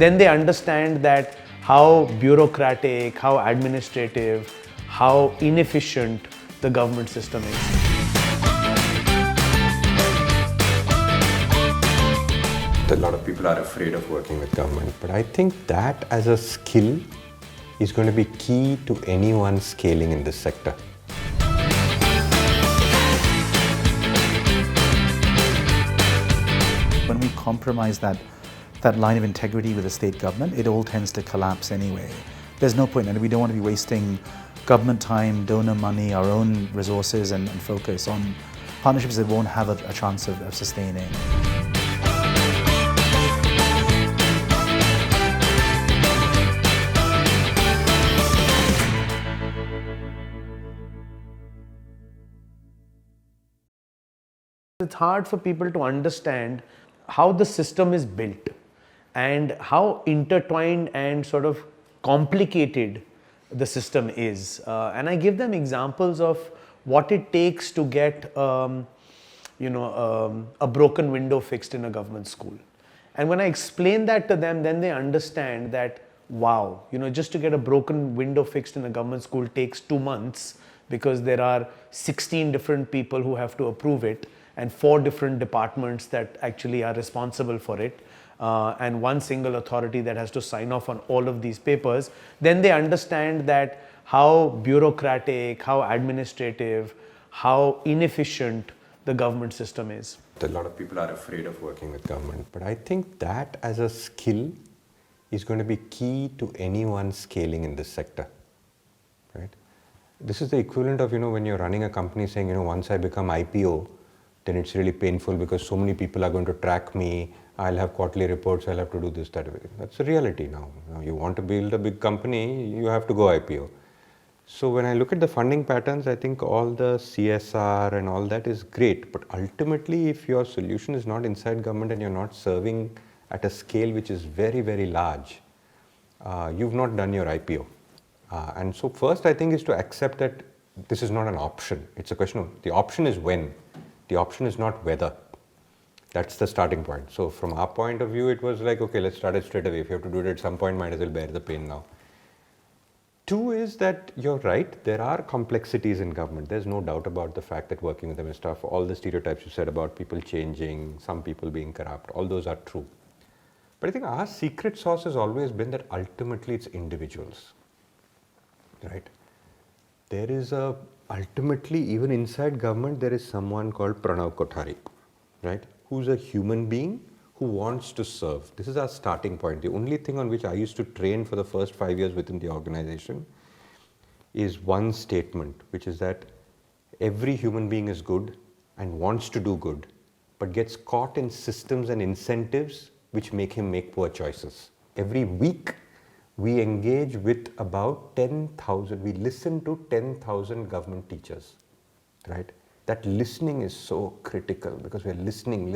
then they understand that how bureaucratic, how administrative, how inefficient the government system is. A lot of people are afraid of working with government, but I think that as a skill is going to be key to anyone scaling in this sector. When we compromise that line of integrity with the state government, it all tends to collapse anyway. There's no point, and we don't want to be wasting government time, donor money, our own resources and focus on partnerships that won't have a chance of sustaining. It's hard for people to understand how the system is built and how intertwined and sort of complicated the system is. And I give them examples of what it takes to get a broken window fixed in a government school. And when I explain that to them, then they understand that, wow, just to get a broken window fixed in a government school takes 2 months because there are 16 different people who have to approve it and 4 different departments that actually are responsible for it, and one single authority that has to sign off on all of these papers. Then they understand that how bureaucratic, how administrative, how inefficient the government system is. A lot of people are afraid of working with government, but I think that as a skill is going to be key to anyone scaling in this sector, right? This is the equivalent of, when you're running a company saying, once I become IPO, then it's really painful because so many people are going to track me, I'll have quarterly reports, I'll have to do this, that. That's the reality now. You want to build a big company, you have to go IPO. So when I look at the funding patterns, I think all the CSR and all that is great, but ultimately if your solution is not inside government and you're not serving at a scale which is very, very large, you've not done your IPO. And so first I think is to accept that this is not an option. It's a question of, the option is when. The option is not whether. That's the starting point. So from our point of view, it was like, okay, let's start it straight away. If you have to do it at some point, might as well bear the pain now. 2 is that you're right, there are complexities in government. There's no doubt about the fact that working with them is tough. All the stereotypes you said about people changing, some people being corrupt, all those are true. But I think our secret sauce has always been that ultimately it's individuals, right? There is ultimately, even inside government, there is someone called Pranav Kothari, right? Who's a human being who wants to serve. This is our starting point. The only thing on which I used to train for the first 5 years within the organization is one statement, which is that every human being is good and wants to do good, but gets caught in systems and incentives which make him make poor choices. Every week, we engage with about 10,000, we listen to 10,000 government teachers, right? That listening is so critical because we're listening,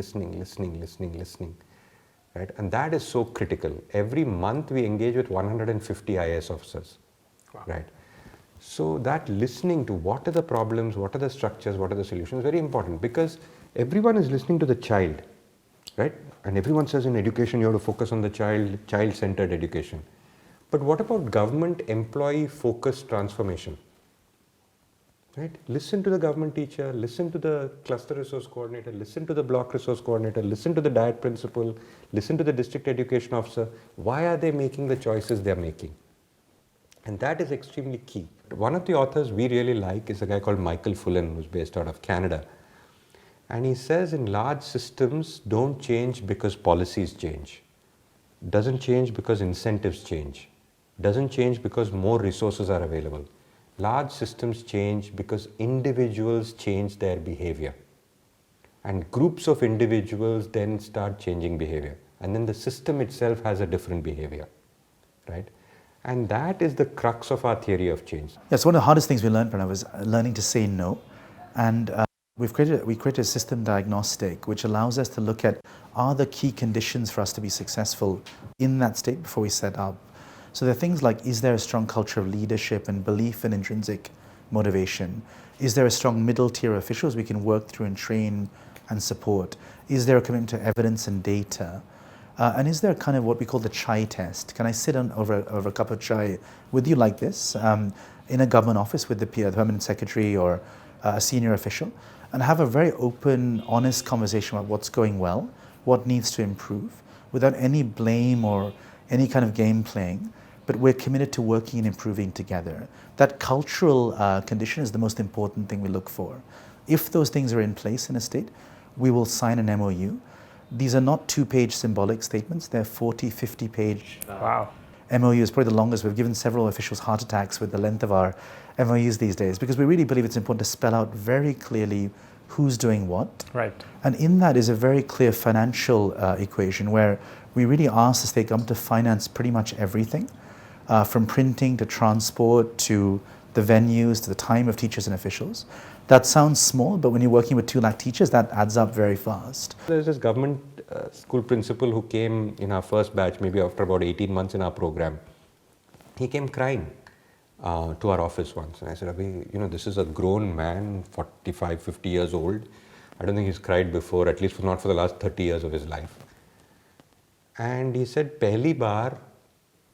right? And that is so critical. Every month we engage with 150 IAS officers, wow. Right? So that listening to what are the problems, what are the structures, what are the solutions, very important because everyone is listening to the child, right? And everyone says in education you have to focus on the child, child-centered education. But what about government employee focused transformation? Right? Listen to the government teacher, listen to the cluster resource coordinator, listen to the block resource coordinator, listen to the diet principal, listen to the district education officer. Why are they making the choices they're making? And that is extremely key. One of the authors we really like is a guy called Michael Fullan, who's based out of Canada. And he says in large systems don't change because policies change. Doesn't change because incentives change. Doesn't change because more resources are available. Large systems change because individuals change their behavior. And groups of individuals then start changing behavior. And then the system itself has a different behavior, right? And that is the crux of our theory of change. Yes, one of the hardest things we learned, Pranav, was learning to say no. And we created a system diagnostic which allows us to look at are the key conditions for us to be successful in that state before we set up. So there are things like, is there a strong culture of leadership and belief and intrinsic motivation? Is there a strong middle tier of officials we can work through and train and support? Is there a commitment to evidence and data? And is there kind of what we call the chai test? Can I sit on over a cup of chai with you like this in a government office with the permanent secretary or a senior official and have a very open, honest conversation about what's going well, what needs to improve, without any blame or any kind of game playing, but we're committed to working and improving together. That cultural condition is the most important thing we look for. If those things are in place in a state, we will sign an MOU. These are not 2-page symbolic statements, they're 40, 50-page Wow. MOUs, probably the longest. We've given several officials heart attacks with the length of our MOUs these days because we really believe it's important to spell out very clearly who's doing what. Right. And in that is a very clear financial equation where we really ask the state government to finance pretty much everything, from printing to transport to the venues to the time of teachers and officials. That sounds small, but when you're working with 2 lakh teachers, that adds up very fast. There's this government school principal who came in our first batch, maybe after about 18 months in our program. He came crying to our office once. And I said, Abhi, this is a grown man, 45, 50 years old. I don't think he's cried before, at least not for the last 30 years of his life. And he said, Pehli baar.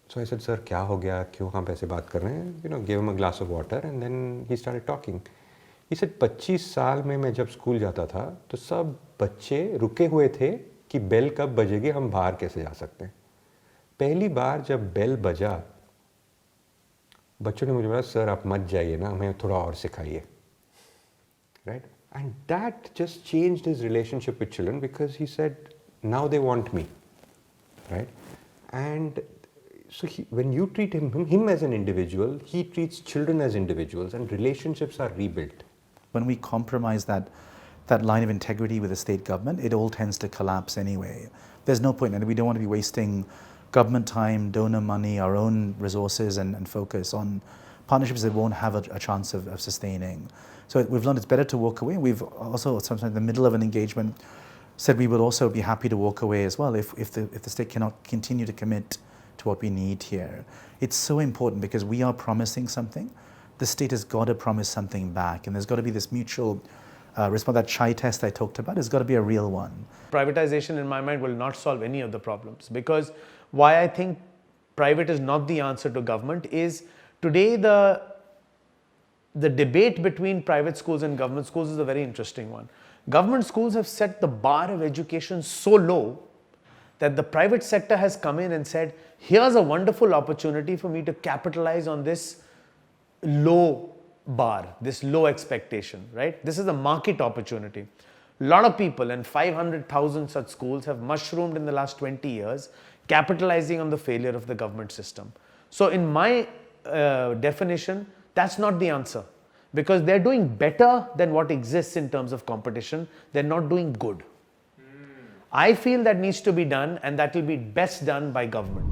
So I said, sir, kya ho gaya? Kyun hum aise baat kar rahe hain? Gave him a glass of water and then he started talking. He said, 25 साल में मैं जब school जाता था तो सब बच्चे रुके हुए थे कि बेल कब बजेगी, हम बाहर कैसे जा सकते हैं. पहली बार जब बेल बजा, बच्चों ने मुझे बोला, सर आप मत जाइए ना, हमें थोड़ा और सिखाइए. Right? And that just changed his relationship with children because he said, now they want me. Right? And so when you treat him as an individual, he treats children as individuals and relationships are rebuilt. When we compromise that line of integrity with the state government, it all tends to collapse anyway. There's no point, and we don't want to be wasting government time, donor money, our own resources and focus on partnerships that won't have a chance of sustaining. So we've learned it's better to walk away. We've also sometimes in the middle of an engagement said we would also be happy to walk away as well if the state cannot continue to commit to what we need here. It's so important because we are promising something. The state has got to promise something back, and there's got to be this mutual response. That chai test I talked about has got to be a real one. Privatization, in my mind, will not solve any of the problems, because why I think private is not the answer to government is today the debate between private schools and government schools is a very interesting one. Government schools have set the bar of education so low that the private sector has come in and said, here's a wonderful opportunity for me to capitalize on this low bar, this low expectation, right? This is a market opportunity. A lot of people, and 500,000 such schools have mushroomed in the last 20 years, capitalizing on the failure of the government system. So in my definition, that's not the answer, because they're doing better than what exists in terms of competition. They're not doing good. I feel that needs to be done, and that will be best done by government.